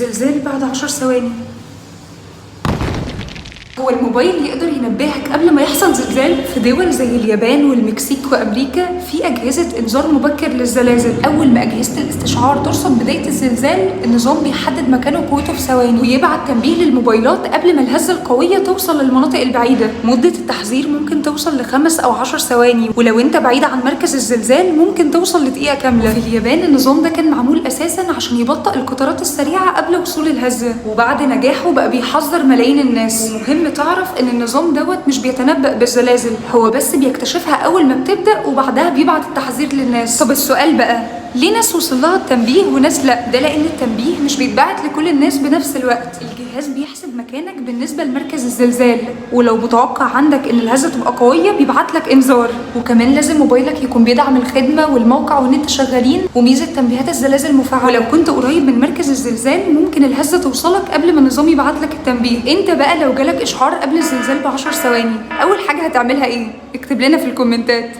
زلزال بعد 10 ثواني. هو الموبايل يقدر ينبهك قبل ما يحصل زلزال؟ في دول زي اليابان والمكسيك وامريكا في اجهزه انذار مبكر للزلازل. اول ما اجهزه الاستشعار ترصد بدايه الزلزال، النظام بيحدد مكانه وقوته في ثواني ويبعت تنبيه للموبايلات قبل ما الهزه القويه توصل للمناطق البعيده. مده التحذير ممكن توصل ل5 أو 10 ثواني، ولو انت بعيد عن مركز الزلزال ممكن توصل لدقيقه كامله. في اليابان النظام ده كان معمول اساسا عشان يبطئ القطارات السريعه قبل وصول الهزه، وبعد نجاحه بقى بيحذر ملايين الناس. ومهم تعرف ان النظام دوت مش بيتنبأ بالزلازل، هو بس بيكتشفها اول ما بتبدأ وبعدها بيبعت التحذير للناس. طب السؤال بقى، ليه ناس وصلها التنبيه وناس لا؟ ده لان التنبيه مش بيتبعت لكل الناس بنفس الوقت. الجهاز بيحسب مكانك بالنسبه لمركز الزلزال، ولو متوقع عندك ان الهزه تبقى قويه بيبعت لك انذار. وكمان لازم موبايلك يكون بيدعم الخدمه والموقع والنت شغالين، وميزه تنبيهات الزلازل مفعله. ولو كنت قريب من مركز الزلزال ممكن الهزه توصلك قبل ما النظام يبعت لك التنبيه. انت بقى لو جالك اشعار قبل الزلزال ب10 ثواني، اول حاجه هتعملها ايه؟ اكتب لنا في الكومنتات.